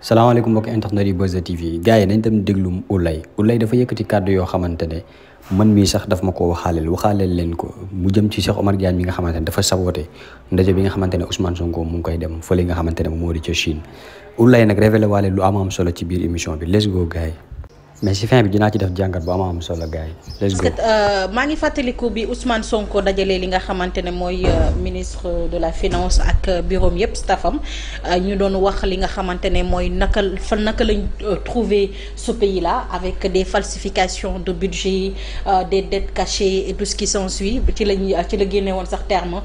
salaamaaleykum mbokki internet yi Buzz TV gars yi nañ dem déglu Ouleye dafa yëkkati kàddu yoo xamante ne man mii sax daf ma ko waxaaleel leen ko mu jëm ci Cheikh Omar Diagne mi nga xamante ne dafa saboté ndaje bi nga xamante ne Ousmane Sonko mu ngi koy dem fële nga xamante ne moo di ca Chine. Ouleye nag révélé waale lu am solo ci biir émission bi let's go gars yi mais si fin bi dinaa ci def jàngat bu am solo gars yi let's go. parce que maa ngi fàttaliku bi Ousmane Sonko dajalee li nga xamante ne mooy ministre de la finance ak bureau yëpp staffam ñu doon wax li nga xamante ne mooy naka lañ trouver ce pays là avec des falsifications de budget des dettes cachées et tout ce qui s'ensuit ci la génne woon sax terme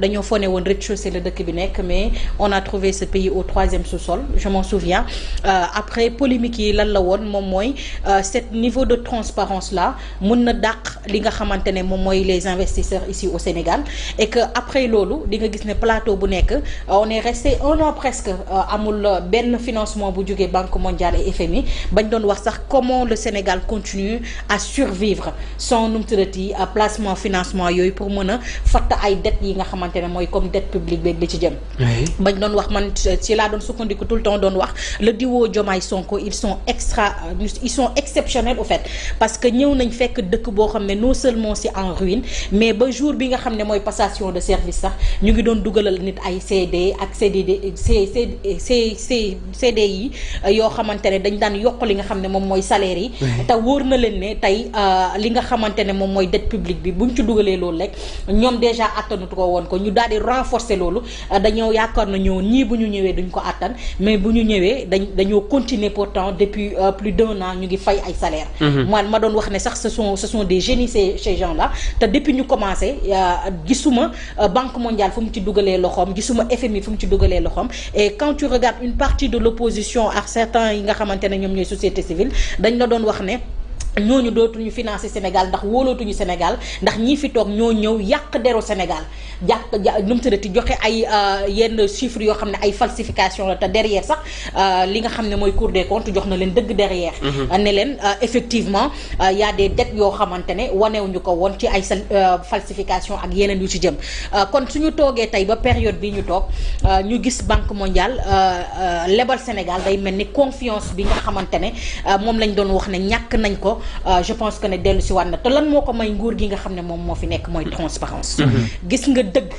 dañoo fone woon rez-de-chaussée la dëkk bi nekk mais on a trouvé ce pays au 3e sous-sol je m'en souviens après polémique yi lan la woon moom mooy cet niveau de transparence là mun na dàq li nga xamante ne moom mooy les investisseurs ici au Sénégal et que après loolu di nga gis ne plateau bu nekk on est resté 1 an presque amul benn financement bu jógee Banque mondiale et FMI bañ doon wax sax comment le Sénégal continue à survivre sans nu mu tuddati placement financement yooyu pour mën a fatt ay dettes yi nga xamante ne mooy comme dette publique beeg li ci jëm bañ doon wax man ci laa doon sukkandiku tout le temps doon wax le duo Diomaye Sonko ils sont exceptionnels au fait parce que ñëw nañ fekk dëkk boo xam ne non seulement c'est en ruine mais ba jour bi nga xam ne mooy passation de service sax ñu ngi doon dugalal nit ay CD ak CDI yoo xamante ne dañ daan yokk li nga xam ne moom mooy salaire yi te wóor na leen ne tey li nga xamante ne moom mooy dette publique bi buñ ci dugalee loolu rek ñoom déjà attanatu ko woon ko ñu daal di renforcer loolu dañoo yaakaar na ñëw ñii bu ñu ñëwee duñ ko attan mais bu ñu ñëwee dañoo continuer pourtant depuis plus d'1 an ñu ngi fay ay salaire ma doon wax ne sax ce sont des génies ces gens là te depuis ñu commencé gisuma Banque mondiale fu mu ci dugalee loxoom gisuma FMI fu mu ci dugalee loxoom et quand tu regardes une partie de l'opposition ak certains yi nga xamante ne ñoom ñooy société civile dañ la doon wax ne ñooñu dootuñu financer Sénégal ndax wóolootuñu Sénégal ndax ñii fi toog ñoo ñëw yàq deru Sénégal nu mu tuddati joxe ay yenn chiffres yoo xam ne ay falsification la te derrière sax li nga xam ne mooy Cour des comptes jox na leen dëgg derrière ne leen effectivement y a des dettes yoo xamante ne wanewuñu ko woon ci ay falsification ak yeneen yu ci jëm kon suñu toogee tey ba période bi ñu toog ñu gis Banque mondiale lebal Sénégal day mel ni confiance bi nga xamante ne moom lañ doon wax ne ñàkk nañ ko je pense que ne dellu si waat na te lan moo ko may nguur gi nga xam ne moom moo fi nekk mooy transparence gis nga dëgg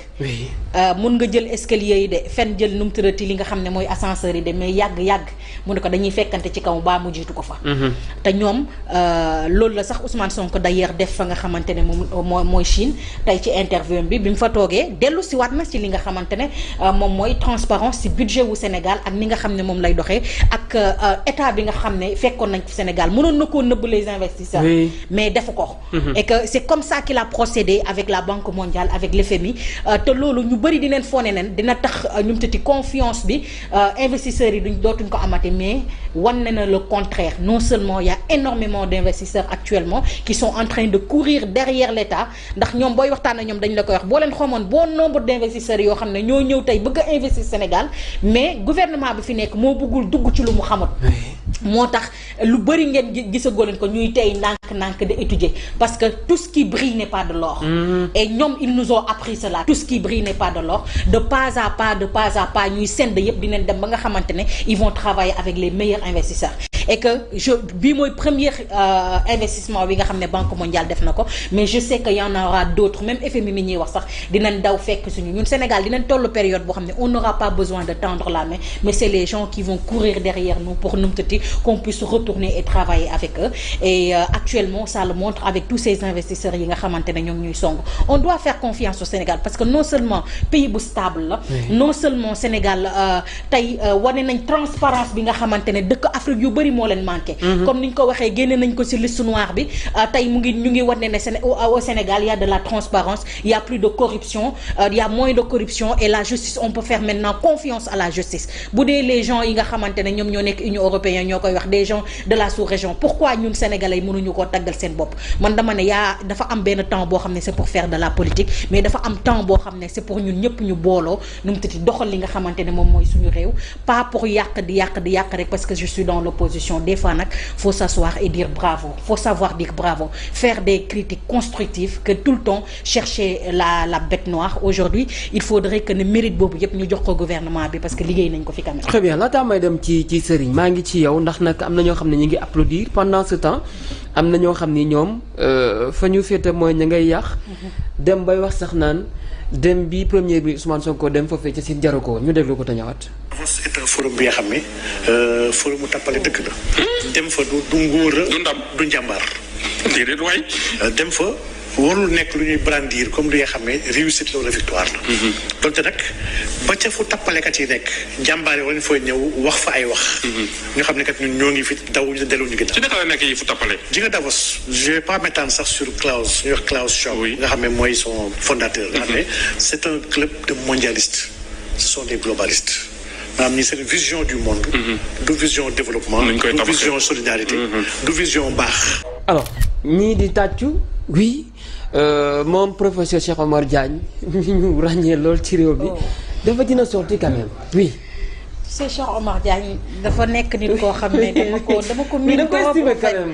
mun nga jël escalier yi de fenn jël nu mu tërati li nga xam ne mooy ascenseur yi de mais yàgg mu ne ko dañuy fekkante ci kaw baa mu jiitu ko fa te ñoom loolu la sax Ousmane Sonko d'ailleurs def fa nga xamante ne moom mooy Chine tey ci interview bi mu fa toogee dellu si waat na ci li nga xamante ne moom mooy transparence ci budget wu Sénégal ak ni nga xam ne moom lay doxee ak état bi nga xam ne fekkoon nañ fi Sénégal mënoon na koo nëbb les investisseurs mais defu ko et que c'est comme ça qu'il a procédé avec la Banque mondiale avec l'FMI te loolu ñu bëri di leen foone nen dina tax ñum tati confiance bi investisseurs yi dootuñ ko amati mais wan na le contraire non seulement il y a énormément d'investisseurs actuellement qui sont en train de courir derrière l'État ndax ñoom booy waxtaan ak ñoom dañ la koy wax boo leen xamoon bon nombre d'investisseurs yoo xam ne ñoo ñëw tey bëgg a investir Sénégal mais gouvernement bi fi nekk moo bëggul dugg ci lu mu xamut moo tax lu bëri ngeen gisagoo leen ko ñuy tey ndànk de étudier parce que tout ce qui brille n'est pas de l'or et ñoom ils nous ont appris cela tout ce qui brille n'est pas de l'or de pas à pas ñuy send yëpp dinañ dem ba nga xamante ne ils vont travailler avec les meilleurs investisseurs et que bii mooy premier investissement bi nga xam ne Banque mondiale def na ko mais je sais que y en aura d'autres même FMI mi ñuy wax sax dinañ daw fekk suñu ñun Sénégal dinañ tollu période boo xam ne on n'aura pas besoin de tendre la main mais c'est les gens qui vont courir derrière nous pour nous tëti qu'on puisse retourner et travailler avec eux et actuellement ça le montre avec tous ces investisseurs yi nga xamante ne ñoom ñuy song on doit faire confiance au Sénégal parce que non seulement pays bu stable la non seulement Sénégal tey wane nañ transparence bi nga xamante ne dëkk Afrique yu bëri moo leen manqué comme niñ ko waxee génne nañ ko ci liste noire bi tey ñu ngi wane ne au Sénégal il y a de la transparence il y a plus de corruption il y a moins de corruption et la justice on peut faire maintenant confiance à la justice bu dee les gens yi nga xamante ne ñoom ñoo nekk Union européenne ñoo koy wax des gens de la sous-région pourquoi ñun Sénégalais mënuñu koo taggal seen bopp man dama ne dafa am benn temps boo xam ne c'est pour faire de la politique mais dafa am temps boo xam ne c'est pour ñun ñëpp ñu booloo nu mu tëti doxal li nga xamante ne moom mooy suñu réew pas pour yàq di yàq rek parce que je suis dans l'opposition position des fois nag faut s'asseoir et dire bravo, faut savoir dire bravo, faire des critiques constructives que tout le temps chercher la bête noire. Aujourd'hui il faudrait que ne mérite boobu yëpp ñu jox ko gouvernement bi parce que liggéey nañ ko fi quand même. Très bien laataa may dem ci Serigne maa ngi ci yow ndax nag am na ñoo xam ne ñu ngi applaudir pendant ce temps am na ñoo xam ni ñoom fa ñu féete mooy ña ngay yàq dem bay wax sax naan dem bi premier bi Ousmane Sonko dem foofee ci si jaru ko ñu déglu ko te ñëwaat. c'est un forum bi nga xam ne forum mu tappale dëkk la. dem fa du ngóor du ndam du njàmbaar. déedéet waay. dem fa warul nekk lu ñuy brandir comme li nga xam ne réussite la wala victoire la. donte nag ba ca fu tappalekat yi nekk jàmbaare wala ñu fay ñëw wax fa ay wax. ñu xam ne kat ñun ñoo ngi fi daw ñu dellu ñu ginnaaw. ci naka la nekk yi fu tappale. ji nga Davos je vais pas m'étendre sax sur Klaus ñu wax Klaus Schwab. nga xam ne mooy son fondateur. nga xam ne c'est un club de mondialistes. ce sont des globalistes. maanaam ñi seen vision du monde. du vision développement. du vision solidarité. du vision baax. alors ñii di tàccu oui moom professeur Cheikh Omar Diagne ñu ràññee lool ci réew bi dafa dina sorti quand même oui. c'est Cheikh Omar Diagne dafa nekk nit koo xam ne dama ko miin ko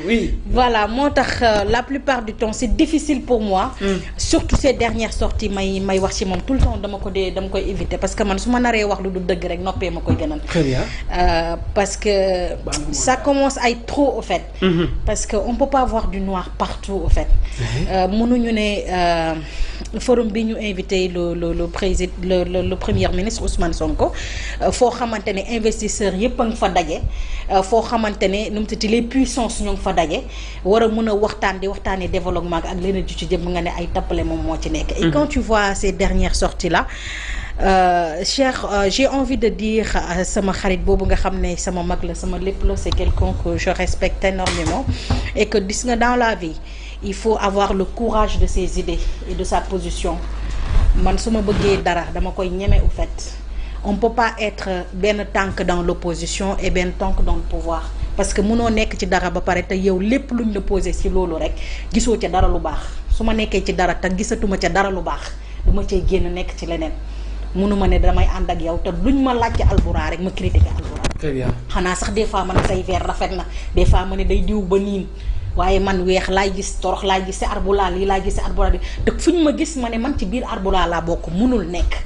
oui. voilà moo tax la plupart du temps c'est difficile pour moi surtout ces dernières sorties may wax ci moom tout le temps dama koy éviter parce que man su ma naree wax lu du dëgg rek noppee ma koy gënal. Très bien. Parce que ça commence à être trop au fait. Parce que on peut pas avoir du noir partout au fait. Mënuñu ne forum bi ñu invité le président le premier ministre Ousmane Sonko foo xamante ne investisseurs yëpp a ngi fa daje foo xamante ne nu mu tudd les puissances ñoo ngi fa daje war a mën a waxtaanee développement ak leneen ci jëm nga ne ay tappale moom moo ci nekk. Et quand tu vois ces dernières sorties là Cheikh j'ai envie de dire sama xarit boobu nga xam ne sama mag la sama lépp la c'est quelqu'un que je respecte énormément et que gis nga dans la vie il faut avoir le courage de ses idées et de sa position man su ma bëggee dara dama koy ñeme au fait. On peut pas être benn tànk dans l'opposition et benn tànk dans le pouvoir parce que mënoo nekk ci dara ba pare te yow lépp luñ la posé ci loolu rek gisoo ca dara lu baax su ma nekkee ci dara te gisatuma ca dara lu baax dama cay génn nekk ci leneen mënuma ne damay ànd ak yow te luñ ma laaj ci Albouraa rek ma critiquer Albouraa. Très bien. xanaa sax des fois man say verre rafet na des fois ma ne day diw ba niin waaye man weex laay gis torox laay gis ci Albouraa lii laay gis ci Albouraa te fu ñu ma gis ma ne man ci biir Albouraa laa bokk mënul nekk.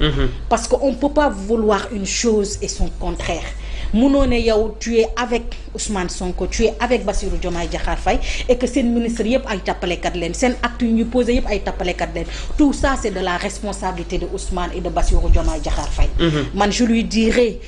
Parce que on peut pas vouloir une chose et son contraire. Mënoo ne yow tu es avec Ousmane Sonko tu es avec Bassirou Diomaye Diakhar Faye et que seen ministre yëpp ay tappalekat leen seen acte yu ñuy posé yëpp ay tappalekat leen tout ça c'est de la responsabilité de Ousmane et de Bassirou Diomaye Diakhar Faye. Man je lui dirais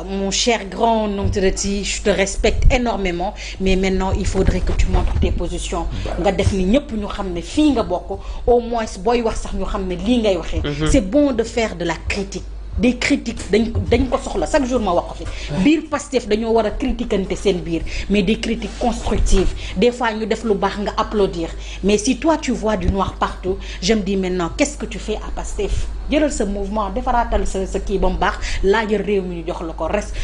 mon cher grand nom de je te respecte énormément mais maintenant il faudrait que tu montres tes positions nga def ni ñëpp ñu xam ne fii nga bokk au moins booy wax sax ñu xam ne lii ngay waxee. C'est bon de faire de la critique. Des critiques dañ ko soxla chaque jour ma wax ko fi biir Pastef dañoo war a critiquante seen biir mais des critiques constructives des fois ñu def lu baax nga applaudir mais si toi tu vois du noir partout je me dis maintenant qu'est-ce que tu fais à Pastef jëlal sa mouvement defaraatal sa kii ba mu baax laajal réew mi ñu jox la ko reste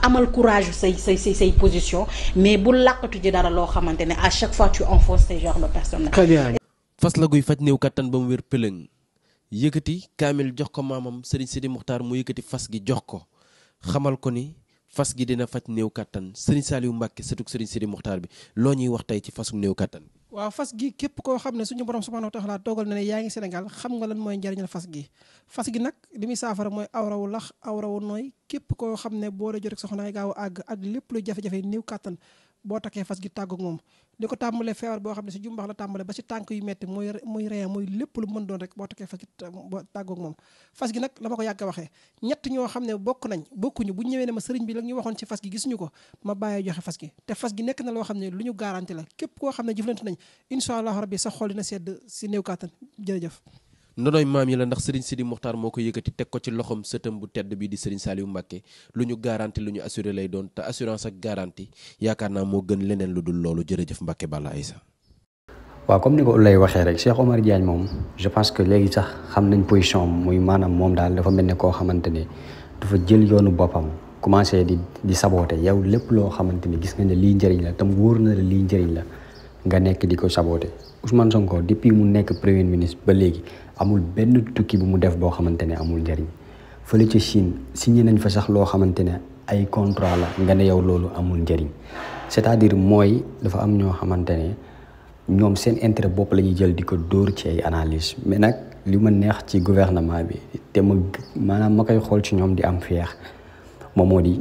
amal courage say position mais bu làqatu ji dara loo xamante ne à chaque fois tu enfonces ces genres de personnes. Très bien. fas la guy faj néew kattan ba mu wér pëlëng yëkkati kaamil jox ko maamam Serigne Sidi Mokhtar mu yëkkati fas gi jox ko xamal ko ni fas gi dina faj néew kattan Serigne Saliou Mbacké sëtug Serigne Sidi Mokhtar bi loo ñuy wax tey ci fasug néew kattan. waaw fas gi képp koo xam ne suñu borom subhanahu wa ta'ala toogal na ne yaa ngi Sénégal xam nga lan mooy njariñal fas gi nag li muy saafara mooy awrawu lax awrawu nooy képp koo xam ne boo dee jot rek soxnaay gaaw a àgg ak lépp lu jafe-jafe néew kattan boo takkee fas gi tàggoog moom li ko tàmbalee feebar boo xam ne si jumbax la tàmbale ba si tànk yu metti muy ree muy lépp lu mën doon rek boo takkee fas gi tàggoog moom fas gi nag la ma ko yàgg a waxee ñett ñoo xam ne bokkuñu bu ñëwee ne ma sëriñ bi la ñu waxoon ci fas gi gisuñu ko ma bàyyee joxe fas gi te fas gi nekk na loo xam ne lu ñu garanti la képp koo xam ne jëflante nañ incha allah rabbi sa xol dina sedd si néew kàttan jërëjëf. ndonoy maam yi la ndax Serigne Sidi Mokhtar moo ko yëkkati teg ko ci loxom sëtam bu tedd bi di Serigne Saliou Mbacké lu ñu garanti lu ñu assuré lay doon te assurance ak garantie yaakaar naa moo gën leneen lu dul loolu jërëjëf Mbacké Balla Aïssa. waaw comme ni ko lay waxee rek Cheikh Omar Diagne moom je pense que léegi sax xam nañ position muy maanaam moom daal dafa mel ne koo xamante ne dafa jël yoonu boppam commencé di saboter yow lépp loo xamante ni gis nga ne lii njëriñ la tam wóor na la lii njëriñ la nga nekk di ko saboter Ousmane Sonko depuis mu nekk premier ministre ba léegi amul benn tukki bu mu def boo xamante ne amul njëriñ fële ca Chine signé nañ fa sax loo xamante ne ay contrat la nga ne yow loolu amul njëriñ c'est-à-dire mooy dafa am ñoo xamante ne ñoom seen intérêt bopp la ñuy jël di ko dóor ci ay analyse mais nag li ma neex ci gouvernement bi te maanaam ma koy xool ci ñoom di am fier moom moo di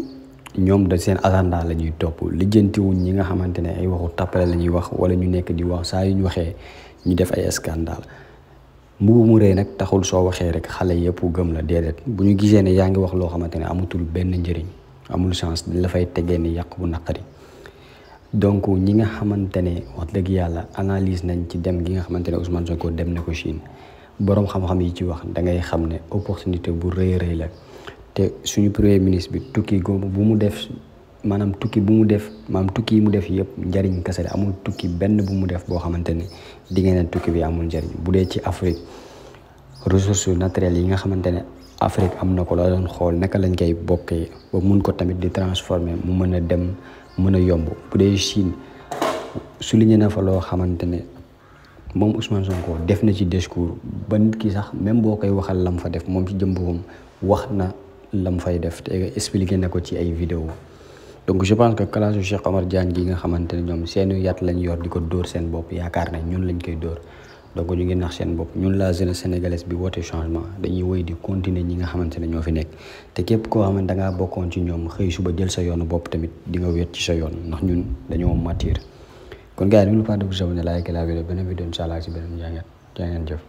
ñoom da seen agenda la ñuy topp lijjantiwuñ ñi nga xamante ne ay waxu tappale la ñuy wax wala ñu nekk di wax saa yu ñu waxee ñu def ay scandale mbubu mu rëy nag taxul soo waxee rek xale yëpp gëm la déedéet bu ñu gisee ne yaa ngi wax loo xamante ne amatul benn njëriñ amul chance di la fay tegee ni yàq bu naqari donc ñi nga xamante ne wax dëgg yàlla analyse nañ ci dem gi nga xamante ne Ousmane Sonko dem na ko Chine boroom xam-xam yi ci wax da ngay xam ne opportunité bu rëy rëy la te suñu premier ministre bi tukki googu bu mu def maanaam tukki bu mu def maanaam tukki yi mu def yëpp njariñ kese la amul tukki benn bu mu def boo xamante ne di ngeen ne tukki bi amul njariñ bu dee ci Afrique ressources naturelles yi nga xamante ne Afrique am na ko la doon xool naka lañ koy bokkee ba mun ko tamit di transformer mu mën a dem mën a yomb bu dee Chine souligné na fa loo xamante ne moom Ousmane Sonko def na ci discours ba nit ki sax même boo koy waxal lam fa def moom ci jëm boppam wax na lam fay def te expliqué na ko ci ay vidéo donc je pense que classe Cheikh Omar Diagne gi nga xamante ne ñoom seeni yat lañ yor di ko dóor seen bopp yaakaar nañ ñun lañ koy dóor donc ñu ngi nax seen bopp ñun la jeunesse sénégalaise bi woote changement dañuy woy di continuer ñi nga xamante ne ñoo fi nekk te képp koo xamante da ngaa bokkoon ci ñoom xëy suba jël sa yoonu bopp tamit di nga wéet ci sa yoon ndax ñun dañoo mature kon gars yi n'oubliez pas de vous abonner, liker la vidéo beneen vidéo incha allah si beneen jaa ngeen jëf